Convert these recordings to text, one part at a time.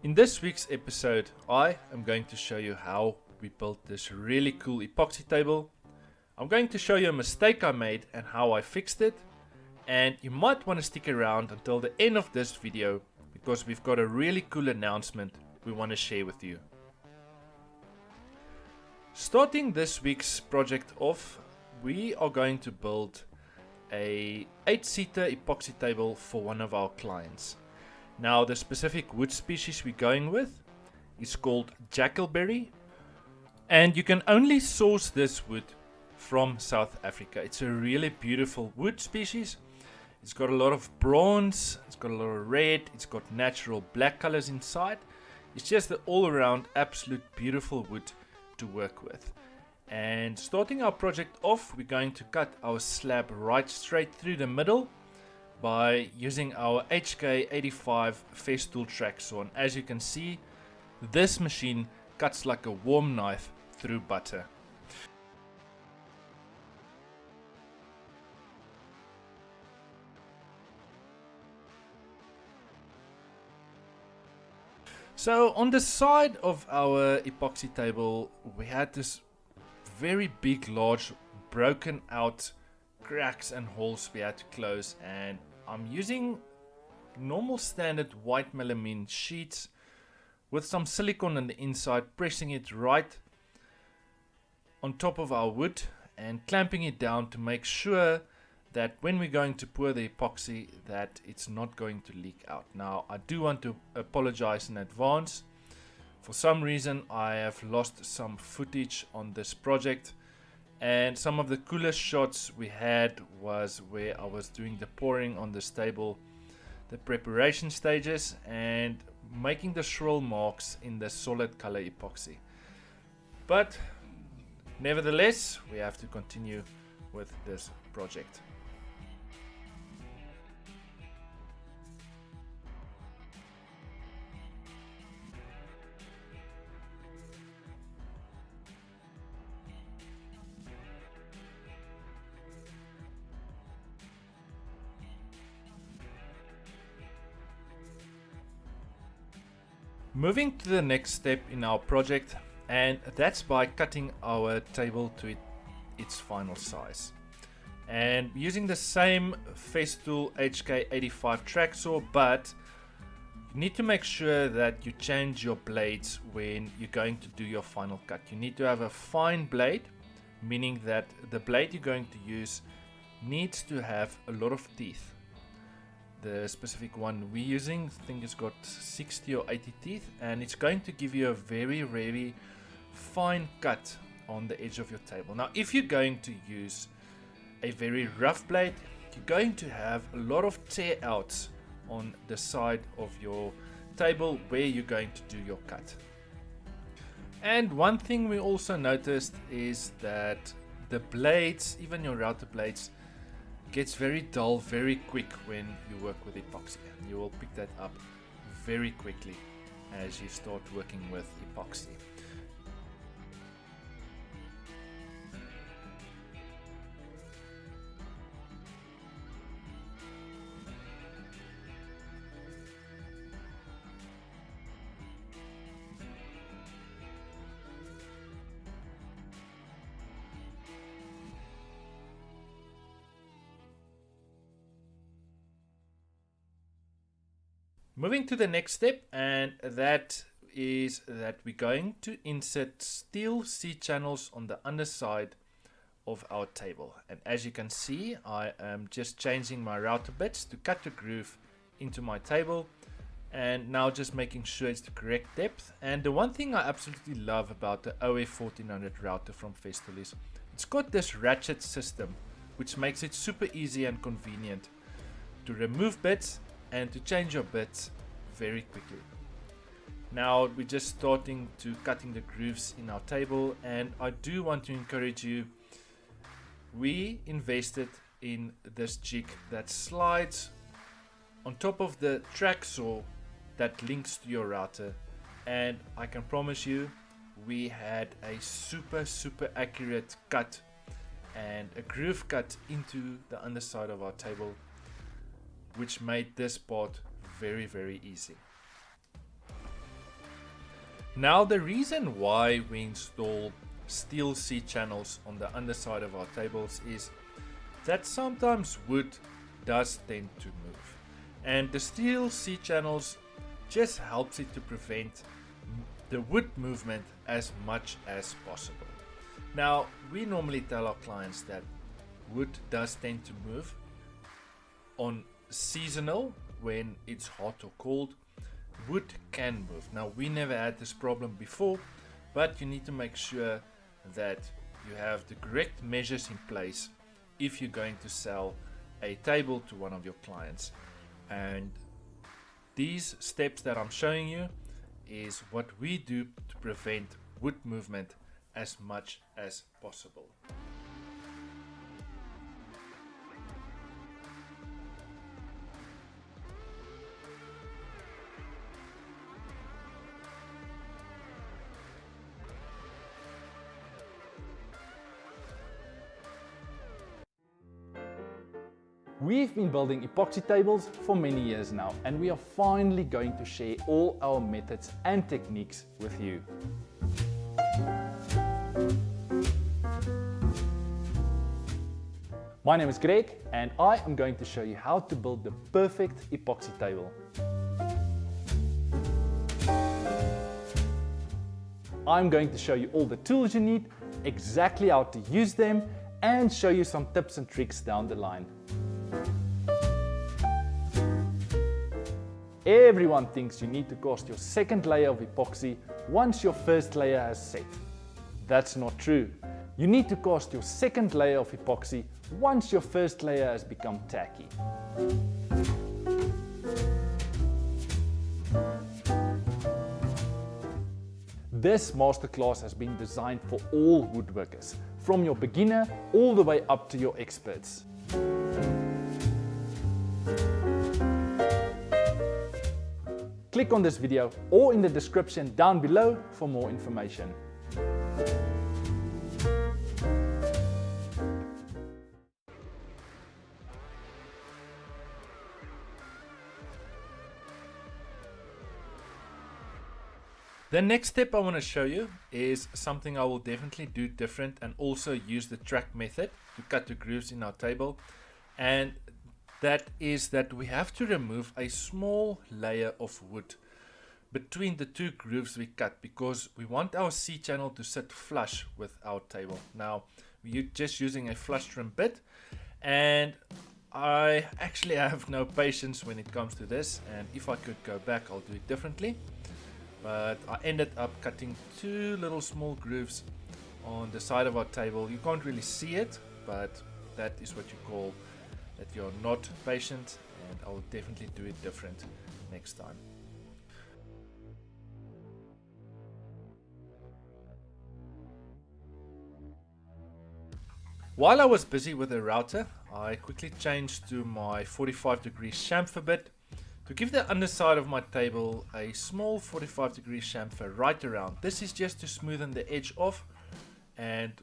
In this week's episode, I am going to show you how we built this really cool epoxy table. I'm going to show you a mistake I made and how I fixed it. And you might want to stick around until the end of this video because we've got a really cool announcement we want to share with you. Starting this week's project off, we are going to build a 8-seater epoxy table for one of our clients. Now, the specific wood species we're going with is called jackalberry, and you can only source this wood from South Africa. It's a really beautiful wood species. It's got a lot of bronze, it's got a lot of red, it's got natural black colors inside. It's just an all-around absolute beautiful wood to work with. And starting our project off, we're going to cut our slab right straight through the middle by using our HK85 Festool track saw. And as you can see, this machine cuts like a warm knife through butter. So on the side of our epoxy table, we had this very big, large, broken out cracks and holes we had to close, and I'm using normal standard white melamine sheets with some silicone on the inside, pressing it right on top of our wood and clamping it down to make sure that when we're going to pour the epoxy that it's not going to leak out. Now, I do want to apologize in advance. For some reason I have lost some footage on this project, and some of the coolest shots we had was where I was doing the pouring on this table, the preparation stages, and making the swirl marks in the solid color epoxy. But nevertheless, we have to continue with this project. Moving to the next step in our project, and that's by cutting our table to its final size. And using the same Festool HK85 track saw, but you need to make sure that you change your blades when you're going to do your final cut. You need to have a fine blade, meaning that the blade you're going to use needs to have a lot of teeth. The specific one we're using, I think it's got 60 or 80 teeth, and it's going to give you a very fine cut on the edge of your table. Now, if you're going to use a very rough blade, you're going to have a lot of tear outs on the side of your table where you're going to do your cut. And one thing we also noticed is that the blades, even your router blades, gets very dull very quick when you work with epoxy, and you will pick that up very quickly as you start working with epoxy. Moving to the next step, and that is that we're going to insert steel C-channels on the underside of our table. And as you can see, I am just changing my router bits to cut the groove into my table, and now just making sure it's the correct depth. And the one thing I absolutely love about the OF1400 router from Festool is it's got this ratchet system, which makes it super easy and convenient to remove bits and to change your bits very quickly. Now we're just starting to cutting the grooves in our table, and I do want to encourage you, we invested in this jig that slides on top of the track saw that links to your router, and I can promise you we had a super accurate cut and a groove cut into the underside of our table, which made this part very easy. Now the reason why we install steel C-channels on the underside of our tables is that sometimes wood does tend to move, and the steel C-channels just helps it to prevent the wood movement as much as possible. Now we normally tell our clients that wood does tend to move on seasonal when it's hot or cold. Wood can move. Now we never had this problem before, but you need to make sure that you have the correct measures in place if you're going to sell a table to one of your clients. And these steps that I'm showing you is what we do to prevent wood movement as much as possible. We've been building epoxy tables for many years now, and we are finally going to share all our methods and techniques with you. My name is Greg, and I am going to show you how to build the perfect epoxy table. I'm going to show you all the tools you need, exactly how to use them, and show you some tips and tricks down the line. Everyone thinks you need to cast your second layer of epoxy once your first layer has set. That's not true. You need to cast your second layer of epoxy once your first layer has become tacky. This masterclass has been designed for all woodworkers, from your beginner all the way up to your experts. Click on this video or in the description down below for more information. The next step I want to show you is something I will definitely do different, and also use the track method to cut the grooves in our table. And that is that we have to remove a small layer of wood between the two grooves we cut, because we want our C-channel to sit flush with our table. Now we're just using a flush trim bit, and I actually have no patience when it comes to this, and if I could go back I'll do it differently. But I ended up cutting two little small grooves on the side of our table. You can't really see it, but that is what you call that you're not patient, and I will definitely do it different next time. While I was busy with the router, I quickly changed to my 45-degree chamfer bit to give the underside of my table a small 45-degree chamfer right around. This is just to smoothen the edge off, and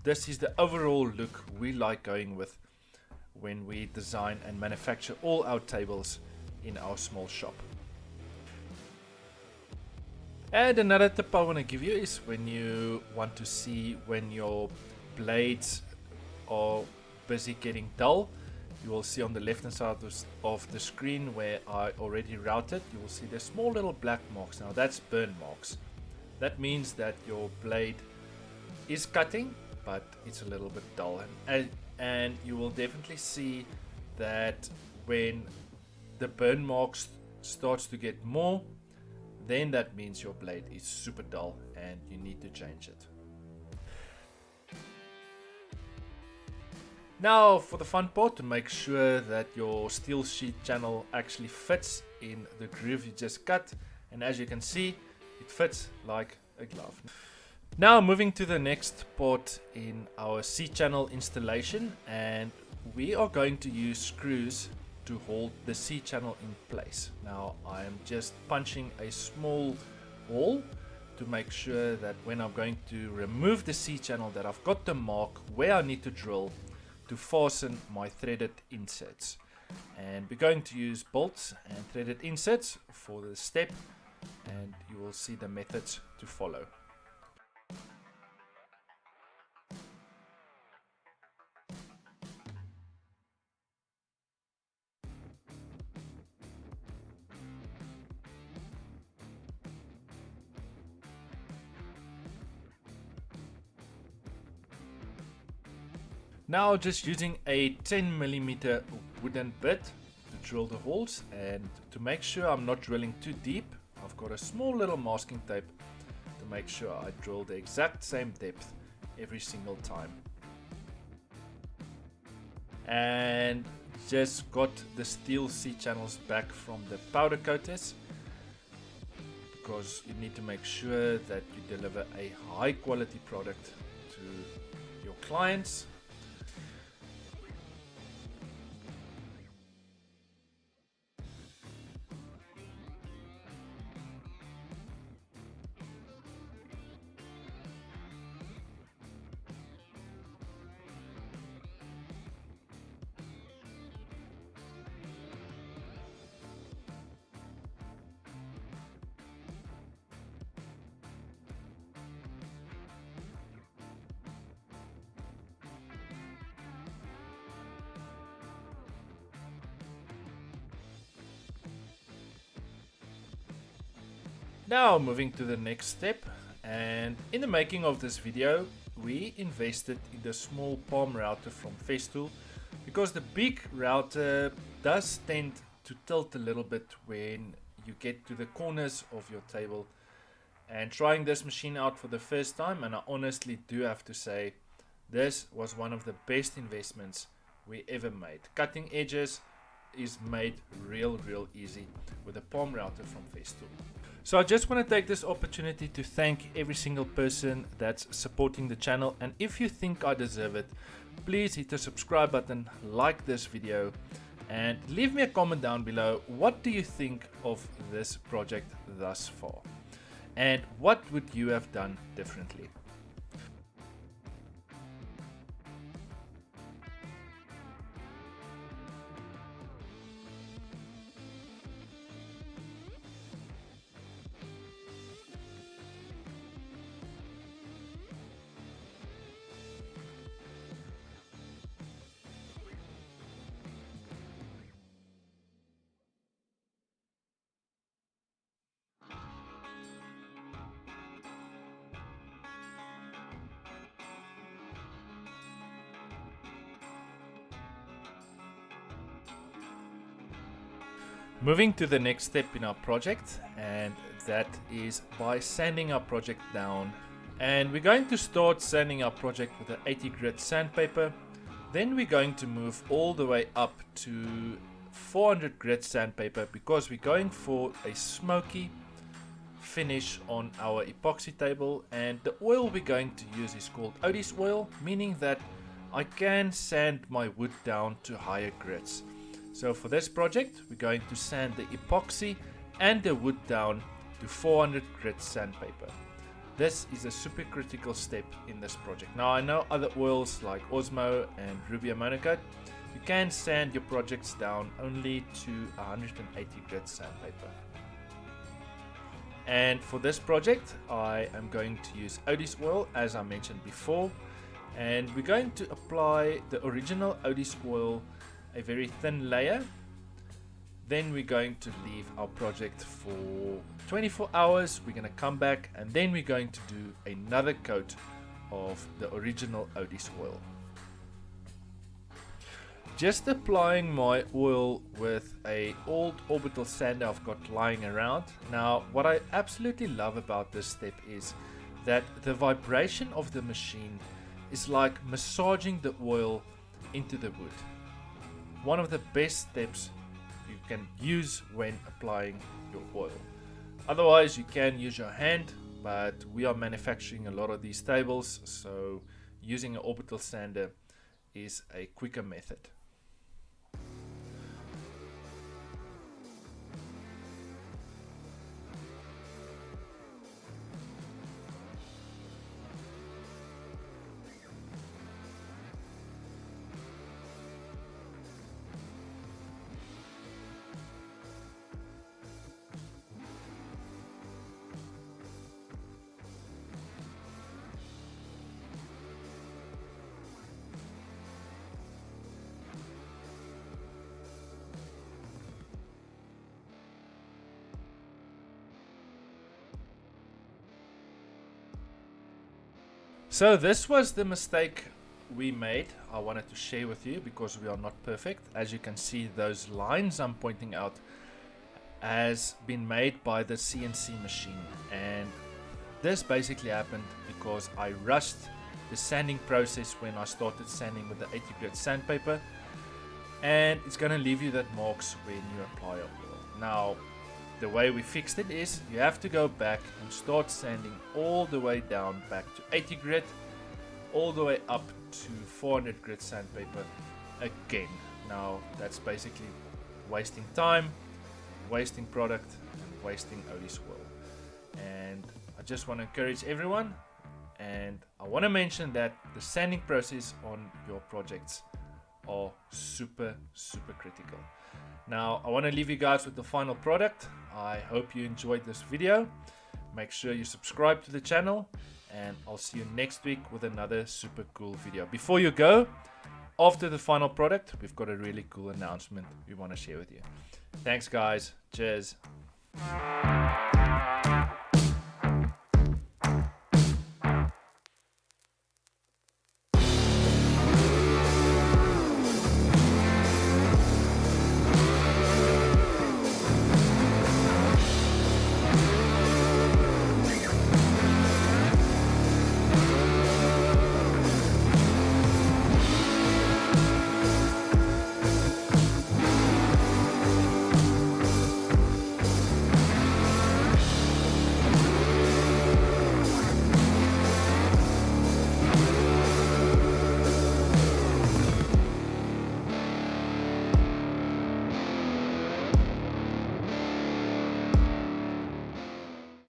this is the overall look we like going with when we design and manufacture all our tables in our small shop. And another tip I want to give you is when you want to see when your blades are busy getting dull, you will see on the left hand side of the screen where I already routed, you will see the small little black marks. Now that's burn marks. That means that your blade is cutting, but it's a little bit dull, and you will definitely see that when the burn marks starts to get more, then that means your blade is super dull and you need to change it. Now for the fun part, to make sure that your steel sheet channel actually fits in the groove you just cut, and as you can see, it fits like a glove. Now moving to the next part in our C-channel installation, and we are going to use screws to hold the C-channel in place. Now I am just punching a small hole to make sure that when I'm going to remove the C-channel, that I've got the mark where I need to drill to fasten my threaded inserts. And we're going to use bolts and threaded inserts for the step, and you will see the methods to follow. Now just using a 10mm wooden bit to drill the holes, and to make sure I'm not drilling too deep, I've got a small little masking tape to make sure I drill the exact same depth every single time. And just got the steel C-channels back from the powder coaters, because you need to make sure that you deliver a high quality product to your clients. Now moving to the next step, and in the making of this video we invested in the small palm router from Festool, because the big router does tend to tilt a little bit when you get to the corners of your table. And trying this machine out for the first time, and I honestly do have to say this was one of the best investments we ever made. Cutting edges is made real easy with a palm router from Festool. So I just want to take this opportunity to thank every single person that's supporting the channel, and if you think I deserve it, please hit the subscribe button, like this video, and leave me a comment down below. What do you think of this project thus far? And what would you have done differently? Moving to the next step in our project, and that is by sanding our project down. And we're going to start sanding our project with an 80 grit sandpaper. Then we're going to move all the way up to 400 grit sandpaper, because we're going for a smoky finish on our epoxy table. And the oil we're going to use is called Odie's oil, meaning that I can sand my wood down to higher grits. So for this project, we're going to sand the epoxy and the wood down to 400 grit sandpaper. This is a super critical step in this project. Now I know other oils like Osmo and Rubia Monocoat, you can sand your projects down only to 180 grit sandpaper. And for this project, I am going to use Odie's oil, as I mentioned before. And we're going to apply the original Odie's oil, a very thin layer. Then we're going to leave our project for 24 hours. We're going to come back, and then we're going to do another coat of the original Odie's oil. Just applying my oil with a old orbital sander I've got lying around. Now what I absolutely love about this step is that the vibration of the machine is like massaging the oil into the wood. One of the best steps you can use when applying your oil. Otherwise you can use your hand, but we are manufacturing a lot of these tables, so using an orbital sander is a quicker method. So this was the mistake we made. I wanted to share with you because we are not perfect. As you can see, those lines I'm pointing out has been made by the CNC machine, and this basically happened because I rushed the sanding process when I started sanding with the 80 grit sandpaper, and it's gonna leave you that marks when you apply oil. Now the way we fixed it is you have to go back and start sanding all the way down back to 80 grit, all the way up to 400 grit sandpaper again. Now that's basically wasting time, wasting product, and wasting olive oil. And I just want to encourage everyone, and I want to mention that the sanding process on your projects are super critical. Now I want to leave you guys with the final product. I hope you enjoyed this video. Make sure you subscribe to the channel, and I'll see you next week with another super cool video. Before you go, after the final product, we've got a really cool announcement we want to share with you. Thanks guys, cheers.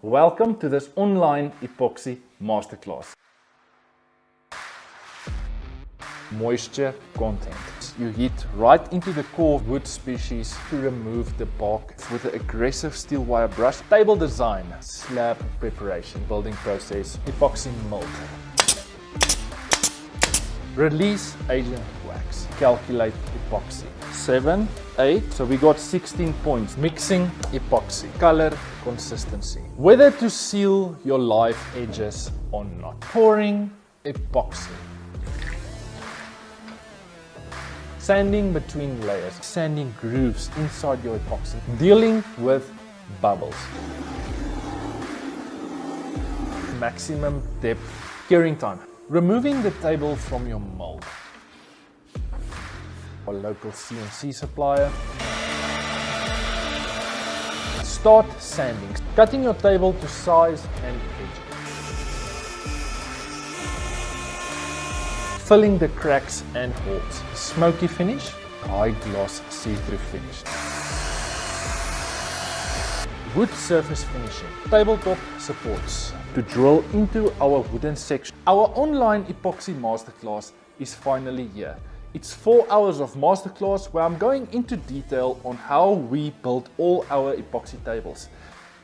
Welcome to this online epoxy masterclass. Moisture content. You hit right into the core wood species to remove the bark with an aggressive steel wire brush. Table design, slab preparation, building process, epoxy mold. Release agent wax, calculate epoxy. 7, 8, so we got 16 points. Mixing epoxy, color, consistency. Whether to seal your live edges or not. Pouring epoxy. Sanding between layers, sanding grooves inside your epoxy. Dealing with bubbles. Maximum depth, curing time. Removing the table from your mold. Our local CNC supplier. Start sanding, cutting your table to size and edge. Filling the cracks and holes. Smoky finish, high gloss see-through finish. Wood surface finishing, tabletop supports. To drill into our wooden section. Our online epoxy masterclass is finally here. It's 4 hours of masterclass where I'm going into detail on how we build all our epoxy tables,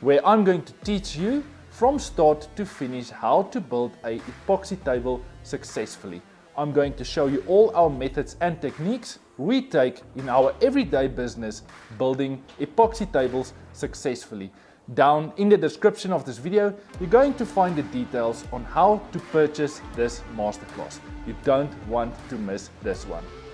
where I'm going to teach you from start to finish how to build a epoxy table successfully. I'm going to show you all our methods and techniques we take in our everyday business building epoxy tables successfully. Down in the description of this video, you're going to find the details on how to purchase this masterclass. You don't want to miss this one.